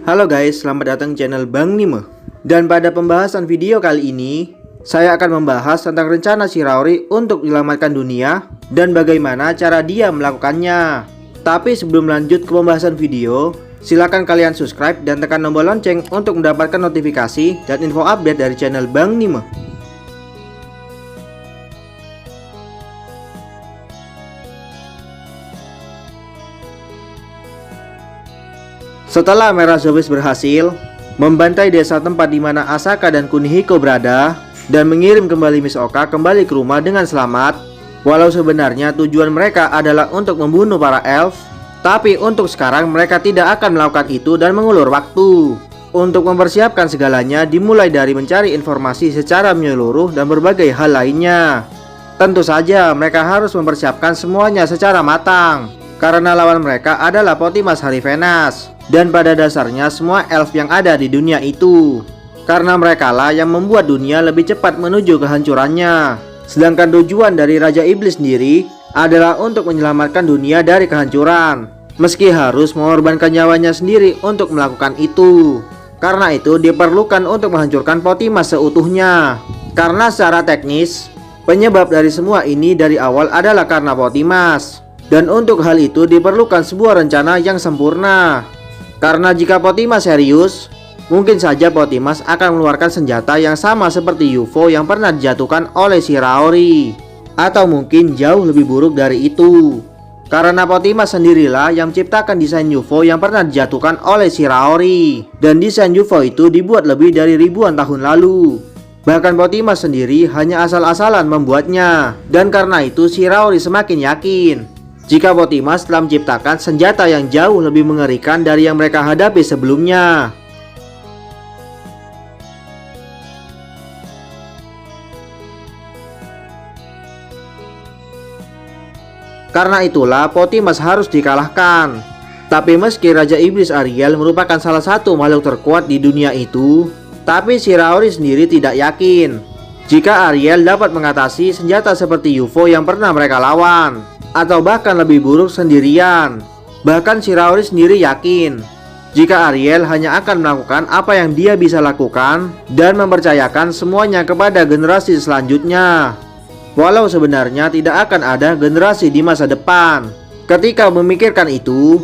Halo guys, selamat datang di channel Bang Nime. Dan pada pembahasan video kali ini, saya akan membahas tentang rencana Shiraori untuk menyelamatkan dunia dan bagaimana cara dia melakukannya. Tapi sebelum lanjut ke pembahasan video, silakan kalian subscribe dan tekan tombol lonceng untuk mendapatkan notifikasi dan info update dari channel Bang Nime. Setelah Merah Zobis berhasil membantai desa tempat di mana Asaka dan Kunihiko berada dan mengirim kembali Miss Oka kembali ke rumah dengan selamat, walau sebenarnya tujuan mereka adalah untuk membunuh para elf, tapi untuk sekarang mereka tidak akan melakukan itu dan mengulur waktu. Untuk mempersiapkan segalanya dimulai dari mencari informasi secara menyeluruh dan berbagai hal lainnya. Tentu saja mereka harus mempersiapkan semuanya secara matang, karena lawan mereka adalah Potimas Harivenas. Dan pada dasarnya semua elf yang ada di dunia itu, karena merekalah yang membuat dunia lebih cepat menuju kehancurannya. Sedangkan tujuan dari Raja Iblis sendiri adalah untuk menyelamatkan dunia dari kehancuran, meski harus mengorbankan nyawanya sendiri untuk melakukan itu. Karena itu diperlukan untuk menghancurkan Potimas seutuhnya. Karena secara teknis, penyebab dari semua ini dari awal adalah karena Potimas. Dan untuk hal itu diperlukan sebuah rencana yang sempurna. Karena jika Potimas serius, mungkin saja Potimas akan mengeluarkan senjata yang sama seperti UFO yang pernah dijatuhkan oleh Shiraori. Atau mungkin jauh lebih buruk dari itu. Karena Potimas sendirilah yang menciptakan desain UFO yang pernah dijatuhkan oleh Shiraori. Dan desain UFO itu dibuat lebih dari ribuan tahun lalu. Bahkan Potimas sendiri hanya asal-asalan membuatnya. Dan karena itu Shiraori semakin yakin jika Potimas telah menciptakan senjata yang jauh lebih mengerikan dari yang mereka hadapi sebelumnya. Karena itulah Potimas harus dikalahkan. Tapi meski Raja Iblis Ariel merupakan salah satu makhluk terkuat di dunia itu, tapi Shiraori sendiri tidak yakin jika Ariel dapat mengatasi senjata seperti UFO yang pernah mereka lawan, atau bahkan lebih buruk sendirian. Bahkan Shiraori sendiri yakin jika Ariel hanya akan melakukan apa yang dia bisa lakukan dan mempercayakan semuanya kepada generasi selanjutnya. Walau sebenarnya tidak akan ada generasi di masa depan. Ketika memikirkan itu,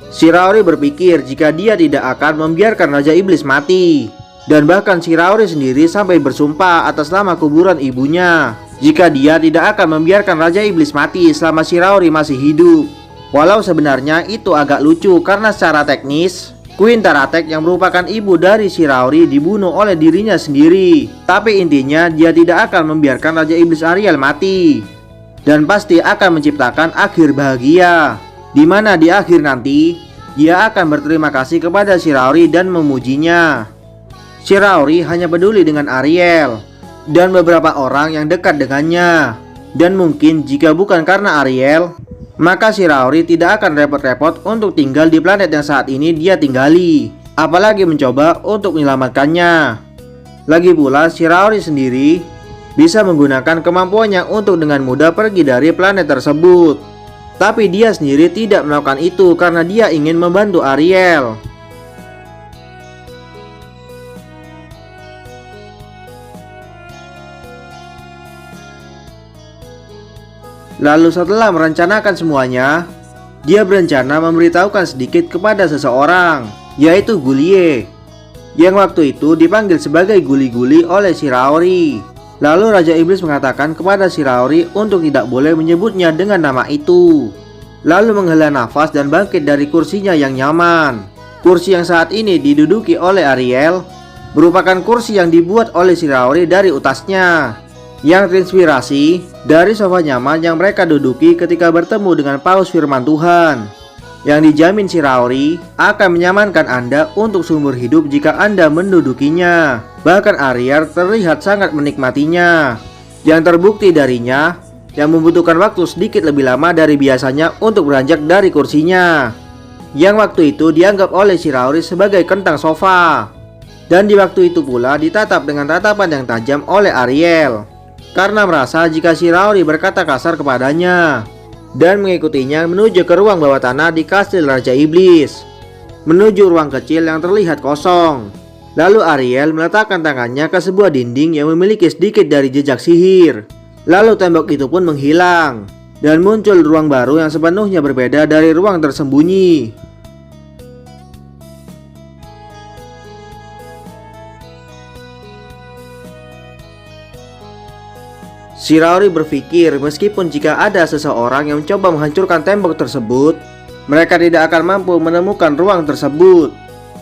Shiraori berpikir jika dia tidak akan membiarkan Raja Iblis mati. Dan bahkan Shiraori sendiri sampai bersumpah atas nama kuburan ibunya jika dia tidak akan membiarkan Raja Iblis mati selama Shiraori masih hidup. Walau sebenarnya itu agak lucu karena secara teknis Queen Taratek yang merupakan ibu dari Shiraori dibunuh oleh dirinya sendiri. Tapi intinya dia tidak akan membiarkan Raja Iblis Ariel mati. Dan pasti akan menciptakan akhir bahagia, dimana di akhir nanti dia akan berterima kasih kepada Shiraori dan memujinya. Shiraori hanya peduli dengan Ariel dan beberapa orang yang dekat dengannya. Dan mungkin jika bukan karena Ariel, maka Shiraori tidak akan repot-repot untuk tinggal di planet yang saat ini dia tinggali, apalagi mencoba untuk menyelamatkannya. Lagi pula Shiraori sendiri bisa menggunakan kemampuannya untuk dengan mudah pergi dari planet tersebut. Tapi dia sendiri tidak melakukan itu karena dia ingin membantu Ariel. Lalu setelah merencanakan semuanya, dia berencana memberitahukan sedikit kepada seseorang, yaitu Gulie, yang waktu itu dipanggil sebagai Guli-Guli oleh Shiraori. Lalu Raja Iblis mengatakan kepada Shiraori untuk tidak boleh menyebutnya dengan nama itu. Lalu menghela nafas dan bangkit dari kursinya yang nyaman. Kursi yang saat ini diduduki oleh Ariel merupakan kursi yang dibuat oleh Shiraori dari utasnya, yang terinspirasi dari sofa nyaman yang mereka duduki ketika bertemu dengan Paus Firman Tuhan, yang dijamin Shiraori akan menyamankan Anda untuk seumur hidup jika Anda mendudukinya. Bahkan Ariel terlihat sangat menikmatinya, yang terbukti darinya yang membutuhkan waktu sedikit lebih lama dari biasanya untuk beranjak dari kursinya, yang waktu itu dianggap oleh Shiraori sebagai kentang sofa. Dan di waktu itu pula ditatap dengan tatapan yang tajam oleh Ariel, karena merasa jika Shiraori berkata kasar kepadanya, dan mengikutinya menuju ke ruang bawah tanah di kastil Raja Iblis. menuju ruang kecil yang terlihat kosong. Lalu Ariel meletakkan tangannya ke sebuah dinding yang memiliki sedikit dari jejak sihir. Lalu tembok itu pun menghilang, dan muncul ruang baru yang sepenuhnya berbeda dari ruang tersembunyi. Shiraori berpikir meskipun jika ada seseorang yang mencoba menghancurkan tembok tersebut, mereka tidak akan mampu menemukan ruang tersebut,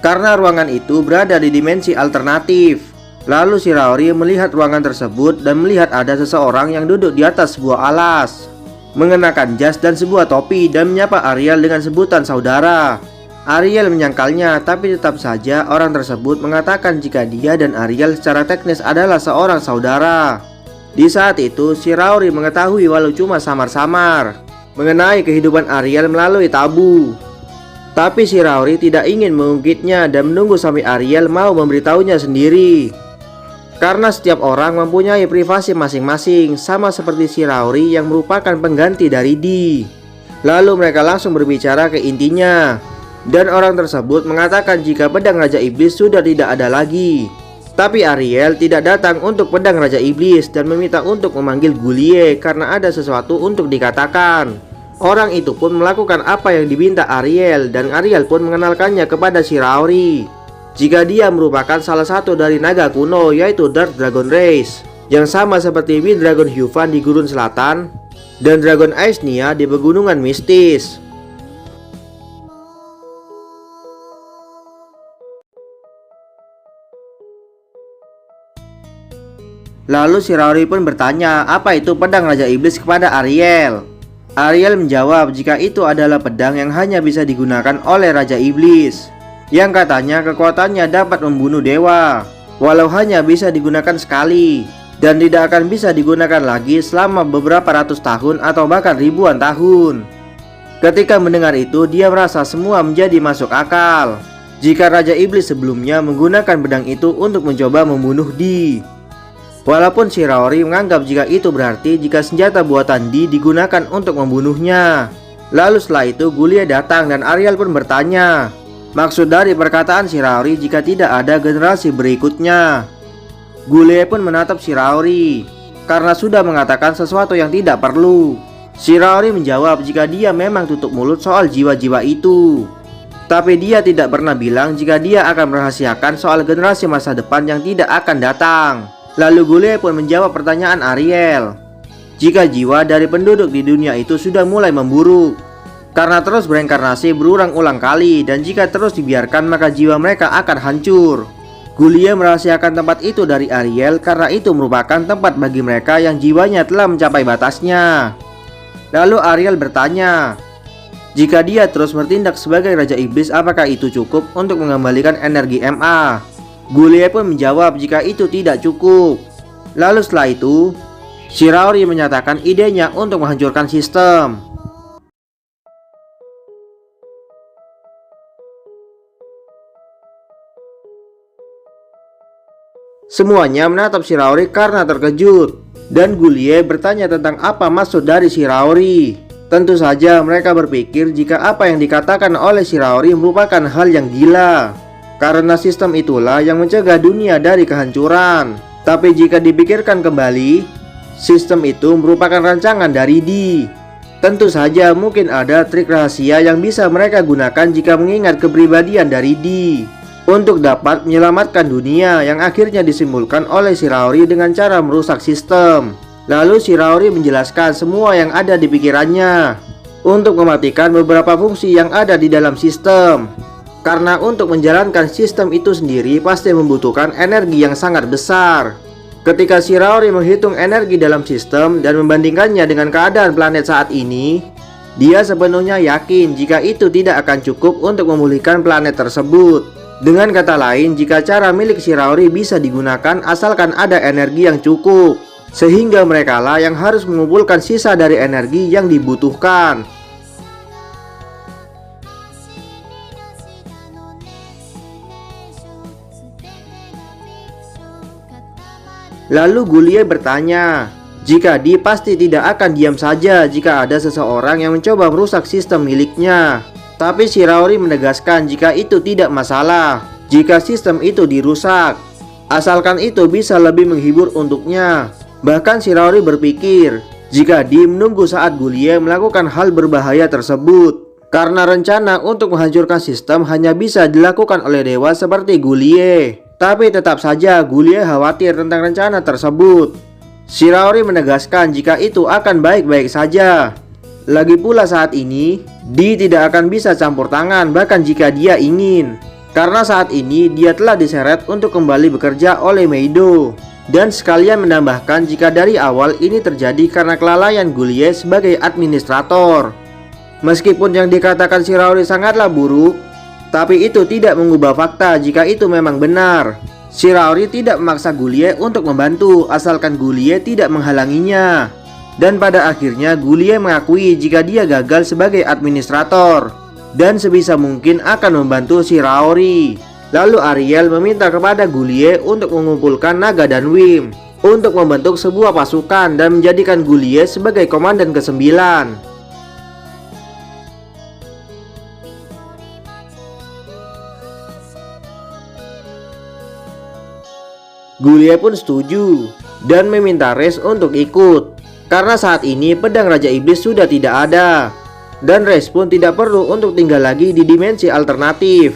karena ruangan itu berada di dimensi alternatif. Lalu Shiraori melihat ruangan tersebut dan melihat ada seseorang yang duduk di atas sebuah alas, mengenakan jas dan sebuah topi, dan menyapa Ariel dengan sebutan saudara. Ariel menyangkalnya, tapi tetap saja orang tersebut mengatakan jika dia dan Ariel secara teknis adalah seorang saudara. Di saat itu, Shiraori mengetahui walau cuma samar-samar mengenai kehidupan Ariel melalui tabu. Tapi Shiraori tidak ingin mengungkitnya dan menunggu sampai Ariel mau memberitahunya sendiri. Karena setiap orang mempunyai privasi masing-masing, sama seperti Shiraori yang merupakan pengganti dari Di. Lalu mereka langsung berbicara ke intinya, dan orang tersebut mengatakan jika pedang Raja Iblis sudah tidak ada lagi. Tapi Ariel tidak datang untuk pedang Raja Iblis dan meminta untuk memanggil Gulie karena ada sesuatu untuk dikatakan. Orang itu pun melakukan apa yang diminta Ariel, dan Ariel pun mengenalkannya kepada Shiraori jika dia merupakan salah satu dari naga kuno, yaitu Dark Dragon Race, yang sama seperti Wind Dragon Hyuvan di Gurun Selatan dan Dragon Aesnia di Pegunungan Mistis. Lalu Shiraori pun bertanya apa itu pedang Raja Iblis kepada Ariel. Ariel menjawab jika itu adalah pedang yang hanya bisa digunakan oleh Raja Iblis, yang katanya kekuatannya dapat membunuh dewa, walau hanya bisa digunakan sekali, dan tidak akan bisa digunakan lagi selama beberapa ratus tahun atau bahkan ribuan tahun. Ketika mendengar itu, dia merasa semua menjadi masuk akal. Jika Raja Iblis sebelumnya menggunakan pedang itu untuk mencoba membunuh Di, walaupun Shiraori menganggap jika itu berarti jika senjata buatan Di digunakan untuk membunuhnya. Lalu setelah itu Gulie datang dan Ariel pun bertanya maksud dari perkataan Shiraori jika tidak ada generasi berikutnya. Gulie pun menatap Shiraori karena sudah mengatakan sesuatu yang tidak perlu. Shiraori menjawab jika dia memang tutup mulut soal jiwa-jiwa itu, tapi dia tidak pernah bilang jika dia akan merahasiakan soal generasi masa depan yang tidak akan datang. Lalu Gulie pun menjawab pertanyaan Ariel jika jiwa dari penduduk di dunia itu sudah mulai memburuk karena terus bereinkarnasi berulang-ulang kali, dan jika terus dibiarkan maka jiwa mereka akan hancur. Gulie merahasiakan tempat itu dari Ariel karena itu merupakan tempat bagi mereka yang jiwanya telah mencapai batasnya. Lalu Ariel bertanya jika dia terus bertindak sebagai Raja Iblis, apakah itu cukup untuk mengembalikan energi MA? Gulie pun menjawab jika itu tidak cukup. Lalu setelah itu Shiraori menyatakan idenya untuk menghancurkan sistem. Semuanya menatap Shiraori karena terkejut, dan Gulie bertanya tentang apa maksud dari Shiraori. Tentu saja mereka berpikir jika apa yang dikatakan oleh Shiraori merupakan hal yang gila, karena sistem itulah yang mencegah dunia dari kehancuran. Tapi jika dipikirkan kembali, sistem itu merupakan rancangan dari Di. Tentu saja mungkin ada trik rahasia yang bisa mereka gunakan jika mengingat kepribadian dari Di untuk dapat menyelamatkan dunia, yang akhirnya disimpulkan oleh Shiraori dengan cara merusak sistem. Lalu Shiraori menjelaskan semua yang ada di pikirannya untuk mematikan beberapa fungsi yang ada di dalam sistem. Karena untuk menjalankan sistem itu sendiri pasti membutuhkan energi yang sangat besar. Ketika Shiraori menghitung energi dalam sistem dan membandingkannya dengan keadaan planet saat ini, dia sepenuhnya yakin jika itu tidak akan cukup untuk memulihkan planet tersebut. Dengan kata lain, jika cara milik Shiraori bisa digunakan asalkan ada energi yang cukup, sehingga merekalah yang harus mengumpulkan sisa dari energi yang dibutuhkan. Lalu Gulie bertanya jika Di pasti tidak akan diam saja jika ada seseorang yang mencoba merusak sistem miliknya. Tapi Shiraori menegaskan jika itu tidak masalah jika sistem itu dirusak, asalkan itu bisa lebih menghibur untuknya. Bahkan Shiraori berpikir jika dia menunggu saat Gulie melakukan hal berbahaya tersebut, karena rencana untuk menghancurkan sistem hanya bisa dilakukan oleh dewa seperti Gulie. Tapi tetap saja Gulie khawatir tentang rencana tersebut. Shiraori menegaskan jika itu akan baik-baik saja. Lagi pula saat ini, dia tidak akan bisa campur tangan bahkan jika dia ingin. Karena saat ini dia telah diseret untuk kembali bekerja oleh Meido. Dan sekalian menambahkan jika dari awal ini terjadi karena kelalaian Gulie sebagai administrator. Meskipun yang dikatakan Shiraori sangatlah buruk, tapi itu tidak mengubah fakta jika itu memang benar. Shiraori tidak memaksa Gulie untuk membantu asalkan Gulie tidak menghalanginya. Dan pada akhirnya Gulie mengakui jika dia gagal sebagai administrator dan sebisa mungkin akan membantu Shiraori. Lalu Ariel meminta kepada Gulie untuk mengumpulkan naga dan Wim untuk membentuk sebuah pasukan dan menjadikan Gulie sebagai komandan ke-9. Gulie pun setuju dan meminta Reis untuk ikut. Karena saat ini pedang Raja Iblis sudah tidak ada, dan Reis pun tidak perlu untuk tinggal lagi di dimensi alternatif.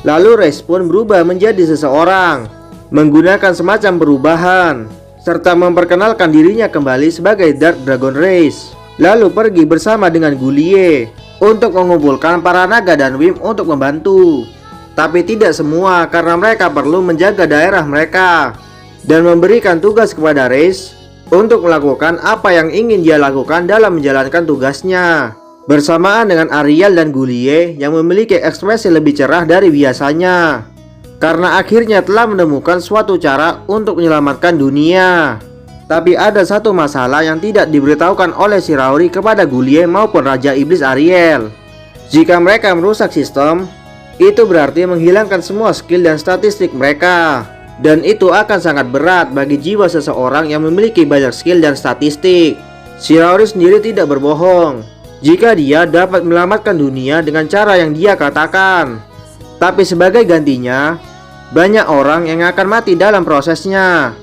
Lalu Reis pun berubah menjadi seseorang, menggunakan semacam perubahan, serta memperkenalkan dirinya kembali sebagai Dark Dragon Race. Lalu pergi bersama dengan Gulie untuk mengumpulkan para naga dan Wim untuk membantu. Tapi tidak semua, karena mereka perlu menjaga daerah mereka dan memberikan tugas kepada Reis untuk melakukan apa yang ingin dia lakukan dalam menjalankan tugasnya. Bersamaan dengan Ariel dan Gulie yang memiliki ekspresi lebih cerah dari biasanya, karena akhirnya telah menemukan suatu cara untuk menyelamatkan dunia. Tapi ada satu masalah yang tidak diberitahukan oleh Shiraori kepada Gulie maupun Raja Iblis Ariel. Jika mereka merusak sistem, itu berarti menghilangkan semua skill dan statistik mereka. Dan itu akan sangat berat bagi jiwa seseorang yang memiliki banyak skill dan statistik. Shiraori sendiri tidak berbohong jika dia dapat menyelamatkan dunia dengan cara yang dia katakan. Tapi sebagai gantinya, banyak orang yang akan mati dalam prosesnya.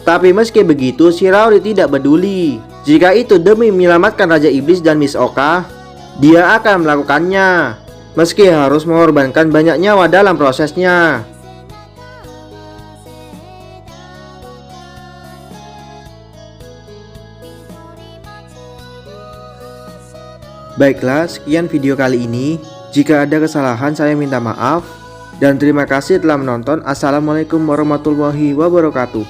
Tapi meski begitu, Shiraori tidak peduli. Jika itu demi menyelamatkan Raja Iblis dan Miss Oka, dia akan melakukannya, meski harus mengorbankan banyak nyawa dalam prosesnya. Baiklah, sekian video kali ini. Jika ada kesalahan saya minta maaf. Dan terima kasih telah menonton. Assalamualaikum warahmatullahi wabarakatuh.